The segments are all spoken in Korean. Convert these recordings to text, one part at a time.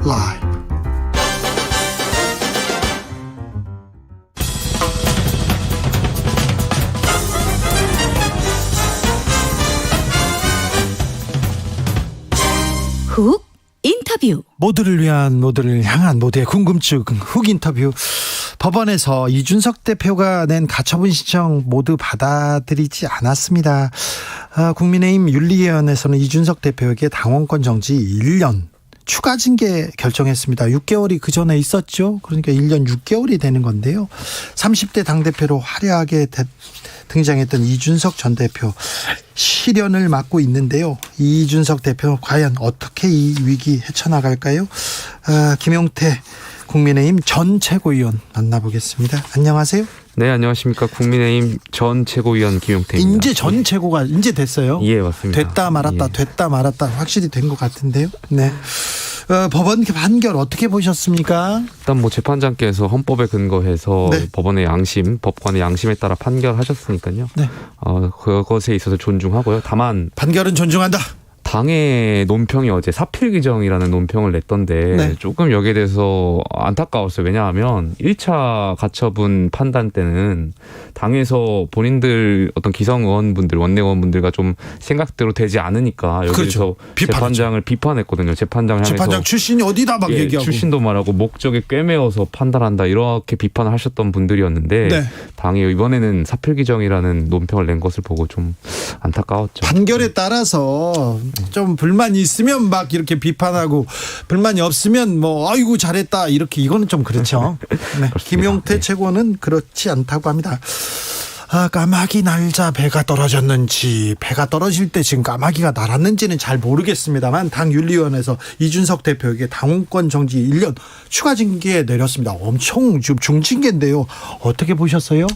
라이브. 훅 인터뷰. 모두를 위한, 모두를 향한, 모두의 궁금증 훅 인터뷰. 법원에서 이준석 대표가 낸 가처분 신청 모두 받아들이지 않았습니다. 국민의힘 윤리위원회에서는 이준석 대표에게 당원권 정지 1년 추가 징계 결정했습니다. 6개월이 그 전에 있었죠. 그러니까 1년 6개월이 되는 건데요. 30대 당대표로 화려하게 등장했던 이준석 전 대표 실현을 맞고 있는데요. 이준석 대표 과연 어떻게 이 위기 헤쳐나갈까요? 김용태 국민의힘 전 최고위원 만나보겠습니다. 안녕하세요. 네, 안녕하십니까. 국민의힘 전 최고위원 김용태입니다. 이제 전 최고가 이제 됐어요. 예, 맞습니다. 됐다 말았다, 예. 됐다 말았다 확실히 된 것 같은데요. 네. 법원 판결 어떻게 보셨습니까? 일단 뭐 재판장께서 헌법에 근거해서 네. 법원의 양심, 법관의 양심에 따라 판결하셨으니까요. 네. 그것에 있어서 존중하고요. 다만 판결은 존중한다. 당의 논평이 어제 사필 규정이라는 논평을 냈던데 네. 조금 여기에 대해서 안타까웠어요. 왜냐하면 1차 가처분 판단 때는 당에서 본인들 어떤 기성 의원분들, 원내 의원분들과 좀 생각대로 되지 않으니까 여기서 그렇죠. 재판장을 비판했거든요. 재판장을 향해서 재판장 출신이 어디다 막 얘기하고. 출신도 말하고 목적에 꿰매어서 판단한다 이렇게 비판을 하셨던 분들이었는데 네. 당이 이번에는 사필 규정이라는 논평을 낸 것을 보고 좀 안타까웠죠. 판결에 따라서 좀 불만이 있으면 막 이렇게 비판하고 불만이 없으면 뭐 아이고 잘했다 이렇게 이거는 좀 그렇죠. 네. 김용태 네. 최고는 그렇지 않다고 합니다. 까마귀 날자 배가 떨어졌는지 배가 떨어질 때 지금 까마귀가 날았는지는 잘 모르겠습니다만 당 윤리위원회에서 이준석 대표에게 당원권 정지 1년 추가 징계 내렸습니다. 엄청 중징계인데요. 어떻게 보셨어요?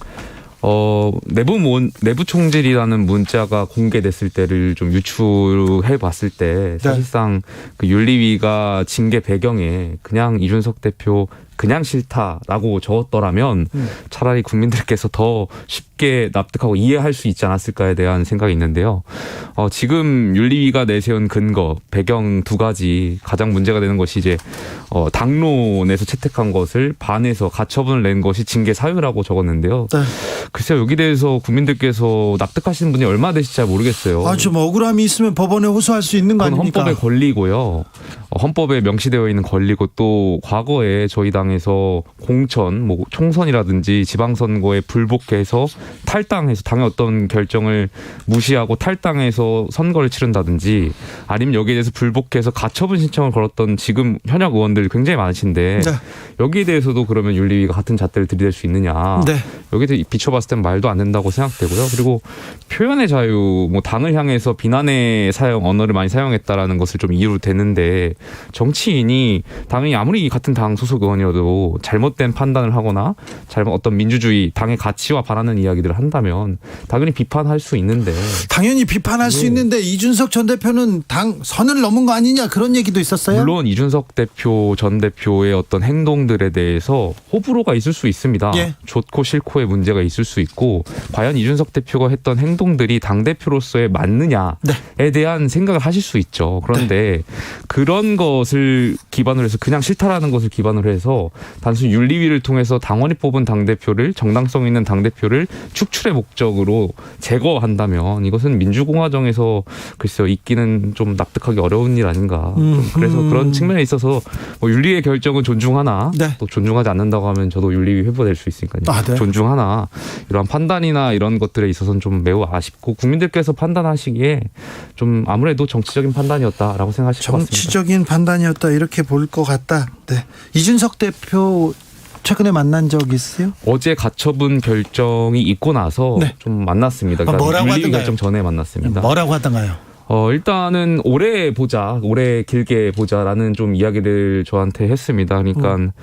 내부 총질이라는 문자가 공개됐을 때를 좀 유추해 봤을 때 사실상 그 윤리위가 징계 배경에 그냥 이준석 대표 그냥 싫다라고 적었더라면 차라리 국민들께서 더 쉽게 납득하고 이해할 수 있지 않았을까에 대한 생각이 있는데요. 지금 윤리위가 내세운 근거, 배경 두 가지 가장 문제가 되는 것이 이제 당론에서 채택한 것을 반해서 가처분을 낸 것이 징계 사유라고 적었는데요. 네. 글쎄요, 여기 대해서 국민들께서 납득하시는 분이 얼마나 되실지 잘 모르겠어요. 좀 억울함이 있으면 법원에 호소할 수 있는 거 그건 아닙니까? 헌법에 권리고요. 헌법에 명시되어 있는 권리고 또 과거에 저희 당에서 공천, 뭐 총선이라든지 지방선거에 불복해서 탈당해서 당의 어떤 결정을 무시하고 탈당해서 선거를 치른다든지 아니면 여기에 대해서 불복해서 가처분 신청을 걸었던 지금 현역 의원들 굉장히 많으신데 네. 여기에 대해서도 그러면 윤리위가 같은 잣대를 들이댈 수 있느냐. 네. 여기에 비춰봤을 땐 말도 안 된다고 생각되고요. 그리고 표현의 자유, 뭐 당을 향해서 비난의 언어를 많이 사용했다라는 것을 좀 이유로 대는데 정치인이 당연히 아무리 같은 당 소속 의원이어도 잘못된 판단을 하거나 어떤 민주주의, 당의 가치와 반하는 이야기들을 한다면 당연히 비판할 수 있는데 당연히 비판할 수 있는데 이준석 전 대표는 당 선을 넘은 거 아니냐 그런 얘기도 있었어요. 물론 이준석 대표 전 대표의 어떤 행동들에 대해서 호불호가 있을 수 있습니다. 예. 좋고 싫고의 문제가 있을 수 있고 과연 이준석 대표가 했던 행동들이 당대표로서의 맞느냐에 대한 생각을 하실 수 있죠. 그런데 그런 것을 기반으로 해서 그냥 싫다라는 것을 기반으로 해서 단순히 윤리위를 통해서 당원이 뽑은 당대표를 정당성 있는 당대표를 축출의 목적으로 제거한다면 이것은 민주공화정에서 글쎄요 있기는 좀 납득하기 어려운 일 아닌가. 그래서 그런 측면에 있어서 뭐 윤리의 결정은 존중하나 네. 또 존중하지 않는다고 하면 저도 윤리위 회부될 수 있으니까요. 네. 존중하나 이러한 판단이나 이런 것들에 있어서는 좀 매우 아쉽고 국민들께서 판단하시기에 좀 아무래도 정치적인 판단이었다라고 생각하실 것 같습니다. 정치적인 판단이었다 이렇게 볼 것 같다. 네. 이준석 대표 최근에 만난 적 있어요? 어제 가처분 결정이 있고 나서 네. 좀 만났습니다. 그러니까 뭐라고 윤리위 하던가요? 결정 전에 만났습니다. 뭐라고 하던가요? 일단은 오래 길게 보자라는 좀 이야기를 저한테 했습니다. 그러니까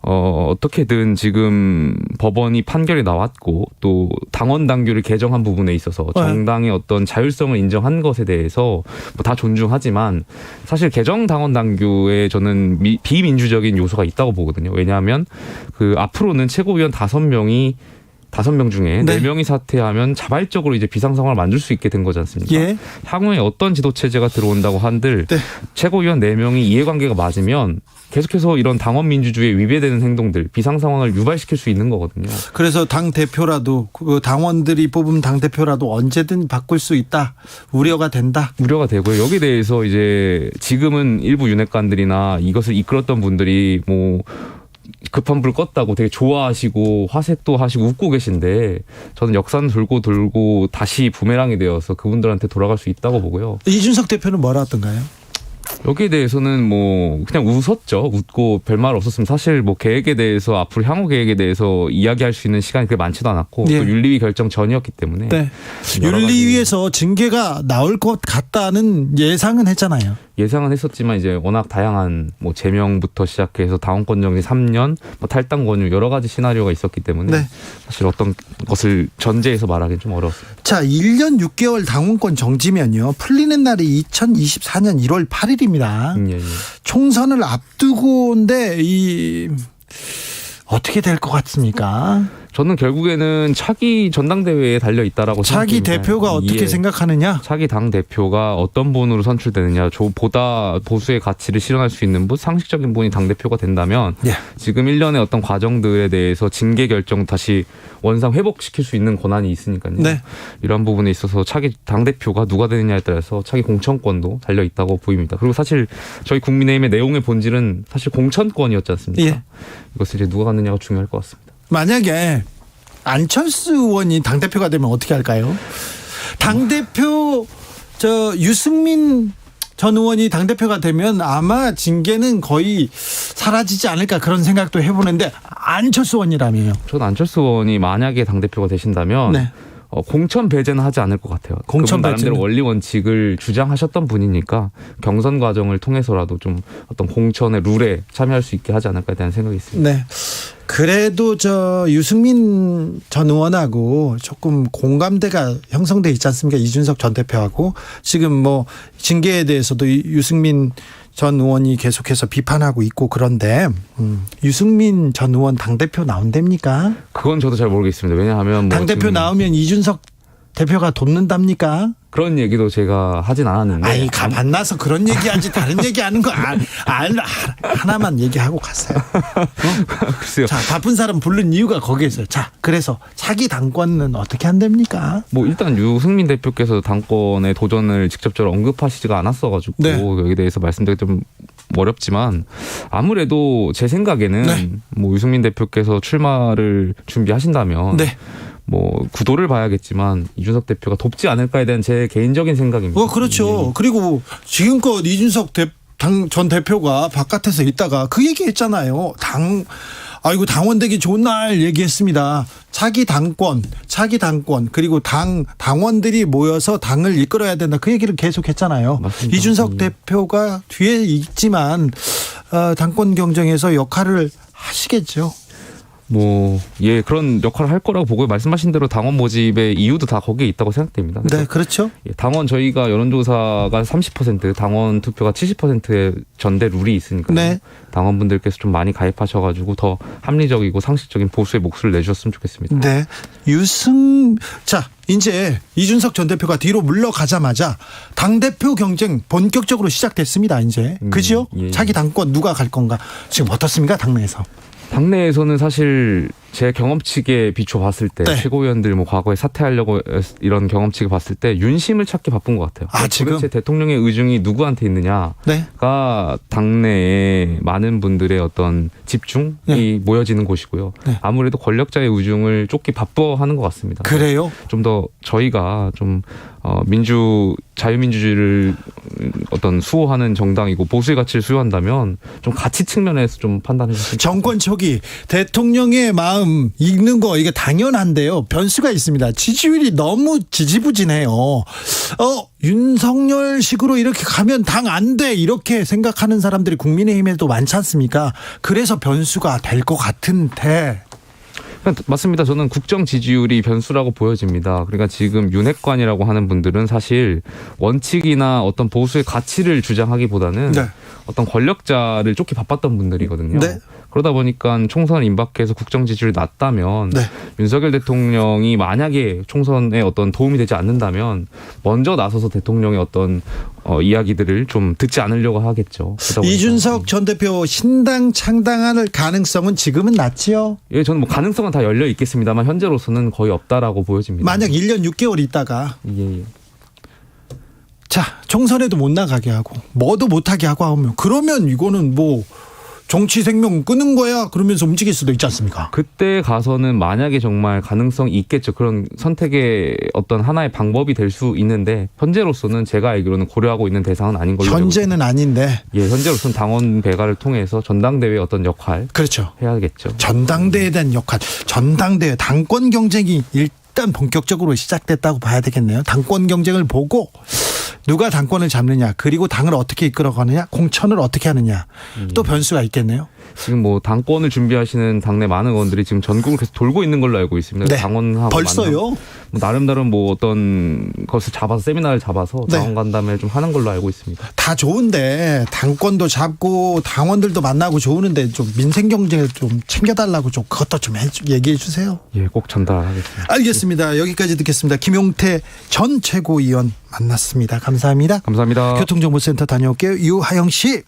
어떻게든 지금 법원이 판결이 나왔고 또 당원 당규를 개정한 부분에 있어서 정당의 어떤 자율성을 인정한 것에 대해서 뭐 다 존중하지만 사실 개정 당원 당규에 저는 비민주적인 요소가 있다고 보거든요. 왜냐하면 그 앞으로는 최고위원 5명이 5명 중에 네. 4명이 사퇴하면 자발적으로 이제 비상 상황을 만들 수 있게 된 거지 않습니까? 예. 향후에 어떤 지도 체제가 들어온다고 한들 네. 최고위원 4명이 이해관계가 맞으면 계속해서 이런 당원 민주주의에 위배되는 행동들, 비상 상황을 유발시킬 수 있는 거거든요. 그래서 당 대표라도 그 당원들이 뽑은 당 대표라도 언제든 바꿀 수 있다. 우려가 된다. 우려가 되고요. 여기에 대해서 이제 지금은 일부 윤핵관들이나 이것을 이끌었던 분들이 뭐 급한 불 껐다고 되게 좋아하시고 화색도 하시고 웃고 계신데 저는 역사는 돌고 다시 부메랑이 되어서 그분들한테 돌아갈 수 있다고 보고요. 이준석 대표는 뭐라 하던가요? 여기에 대해서는 뭐 그냥 웃었죠. 웃고 별말 없었으면 사실 뭐 계획에 대해서 앞으로 향후 계획에 대해서 이야기할 수 있는 시간이 그렇게 많지도 않았고 예. 또 윤리위 결정 전이었기 때문에 네. 여러 가지 윤리위에서 징계가 나올 것 같다는 예상은 했잖아요. 예상은 했었지만 이제 워낙 다양한 뭐 제명부터 시작해서 당원권 정지 3년, 뭐 탈당 권유 여러 가지 시나리오가 있었기 때문에 네. 사실 어떤 것을 전제해서 말하기는 좀 어려웠습니다. 자, 1년 6개월 당원권 정지면요. 풀리는 날이 2024년 1월 8일입니다. 예, 예. 총선을 앞두고인데 어떻게 될 것 같습니까? 저는 결국에는 차기 전당대회에 달려 있다라고 차기 생각합니다. 대표가 어떻게 예. 생각하느냐? 차기 당 대표가 어떤 분으로 선출되느냐, 보다 보수의 가치를 실현할 수 있는 분, 상식적인 분이 당 대표가 된다면 예. 지금 1년의 어떤 과정들에 대해서 징계 결정 다시 원상 회복시킬 수 있는 권한이 있으니까요. 네. 이런 부분에 있어서 차기 당 대표가 누가 되느냐에 따라서 차기 공천권도 달려 있다고 보입니다. 그리고 사실 저희 국민의힘의 내용의 본질은 사실 공천권이었지 않습니까? 예. 이것을 이제 누가 갖느냐가 중요할 것 같습니다. 만약에 안철수 의원이 당대표가 되면 어떻게 할까요? 당대표 유승민 전 의원이 당대표가 되면 아마 징계는 거의 사라지지 않을까 그런 생각도 해보는데 안철수 의원이라면요. 저는 안철수 의원이 만약에 당대표가 되신다면 네. 공천 배제는 하지 않을 것 같아요. 공천 그분 나름대로 배제는. 원리 원칙을 주장하셨던 분이니까 경선 과정을 통해서라도 좀 어떤 공천의 룰에 참여할 수 있게 하지 않을까에 대한 생각이 있습니다. 네. 그래도 유승민 전 의원하고 조금 공감대가 형성돼 있지 않습니까? 이준석 전 대표하고 지금 뭐 징계에 대해서도 유승민 전 의원이 계속해서 비판하고 있고 그런데 유승민 전 의원 당대표 나온답니까? 그건 저도 잘 모르겠습니다. 왜냐하면 뭐 당대표 지금 나오면 이준석 대표가 돕는답니까? 그런 얘기도 제가 하진 않았는데 아이 만나서 그런 얘기하지 다른 얘기하는 거 하나만 얘기하고 갔어요. 글쎄요. 자, 바쁜 사람 부른 이유가 거기에 있어요. 자, 그래서 차기 당권은 어떻게 한답니까? 뭐 일단 유승민 대표께서 당권에 도전을 직접적으로 언급하시지가 않았어가지고 네. 여기에 대해서 말씀드리기 좀 어렵지만 아무래도 제 생각에는 네. 뭐 유승민 대표께서 출마를 준비하신다면 네. 뭐 구도를 봐야겠지만 이준석 대표가 돕지 않을까에 대한 제 개인적인 생각입니다. 그렇죠. 예. 그리고 지금껏 이준석 전 대표가 바깥에서 있다가 그 얘기 했잖아요. 당원 되기 좋은 날 얘기했습니다. 차기 당권 그리고 당원들이 모여서 당을 이끌어야 된다. 그 얘기를 계속 했잖아요. 맞습니다. 이준석 예. 대표가 뒤에 있지만 당권 경쟁에서 역할을 하시겠죠. 그런 역할을 할 거라고 보고요. 말씀하신 대로 당원 모집의 이유도 다 거기에 있다고 생각됩니다. 네, 그렇죠. 당원 저희가 여론조사가 30%, 당원 투표가 70%의 전대 룰이 있으니까 네. 당원분들께서 좀 많이 가입하셔가지고 더 합리적이고 상식적인 보수의 목소리를 내주셨으면 좋겠습니다. 네. 이제 이준석 전 대표가 뒤로 물러가자마자 당대표 경쟁 본격적으로 시작됐습니다. 이제. 그죠? 예. 차기 당권 누가 갈 건가? 지금 어떻습니까? 당내에서. 당내에서는 사실 제 경험치에 비춰봤을 때 네. 최고위원들 뭐 과거에 사퇴하려고 이런 경험치를 봤을 때 윤심을 찾기 바쁜 것 같아요. 지금? 도대체 대통령의 의중이 누구한테 있느냐가 네. 당내에 많은 분들의 어떤 집중이 네. 모여지는 곳이고요. 네. 아무래도 권력자의 의중을 쫓기 바빠하는 것 같습니다. 그래요? 좀 더 저희가 좀 자유민주주의를 어떤 수호하는 정당이고 보수의 가치를 수호한다면 좀 가치 측면에서 좀 판단해 주시면 정권 초기 대통령의 마음 읽는 거 이게 당연한데요. 변수가 있습니다. 지지율이 너무 지지부진해요. 윤석열식으로 이렇게 가면 당 안 돼 이렇게 생각하는 사람들이 국민의힘에도 많지 않습니까? 그래서 변수가 될 것 같은데. 맞습니다. 저는 국정 지지율이 변수라고 보여집니다. 그러니까 지금 윤핵관이라고 하는 분들은 사실 원칙이나 어떤 보수의 가치를 주장하기보다는 네. 어떤 권력자를 쫓기 바빴던 분들이거든요. 네. 그러다 보니까 총선을 임박해서 국정 지지율이 낮다면 네. 윤석열 대통령이 만약에 총선에 어떤 도움이 되지 않는다면 먼저 나서서 대통령의 어떤 이야기들을 좀 듣지 않으려고 하겠죠. 그러다 보니까 이준석 전 대표 신당 창당할 가능성은 지금은 낮지요. 예, 저는 뭐 가능성은 다 열려 있겠습니다만 현재로서는 거의 없다라고 보여집니다. 만약 1년 6개월 있다가 예. 자 총선에도 못 나가게 하고 뭐도 못하게 하고 하면 그러면 이거는 뭐 정치 생명 끊은 거야 그러면서 움직일 수도 있지 않습니까? 그때 가서는 만약에 정말 가능성이 있겠죠. 그런 선택의 어떤 하나의 방법이 될 수 있는데 현재로서는 제가 알기로는 고려하고 있는 대상은 아닌 걸로 알고 있습니다. 현재는 아닌데. 예, 현재로서는 당원 배가를 통해서 전당대회 어떤 역할 그렇죠. 해야겠죠. 전당대회에 대한 역할, 전당대회 당권 경쟁이 일단 본격적으로 시작됐다고 봐야 되겠네요. 당권 경쟁을 보고 누가 당권을 잡느냐, 그리고 당을 어떻게 이끌어가느냐, 공천을 어떻게 하느냐, 또 변수가 있겠네요. 지금 뭐 당권을 준비하시는 당내 많은 의원들이 지금 전국을 계속 돌고 있는 걸로 알고 있습니다. 네. 당원하고 벌써요? 뭐 나름대로 뭐 어떤 것을 잡아서 세미나를 잡아서 네. 당원 간담회를 좀 하는 걸로 알고 있습니다. 다 좋은데 당권도 잡고 당원들도 만나고 좋으는데 좀 민생 경쟁을 좀 챙겨달라고 좀 그것도 좀 얘기해 주세요. 예, 꼭 전달하겠습니다. 알겠습니다. 여기까지 듣겠습니다. 김용태 전 최고위원 만났습니다. 감사합니다. 감사합니다. 교통정보센터 다녀올게요. 유하영 씨.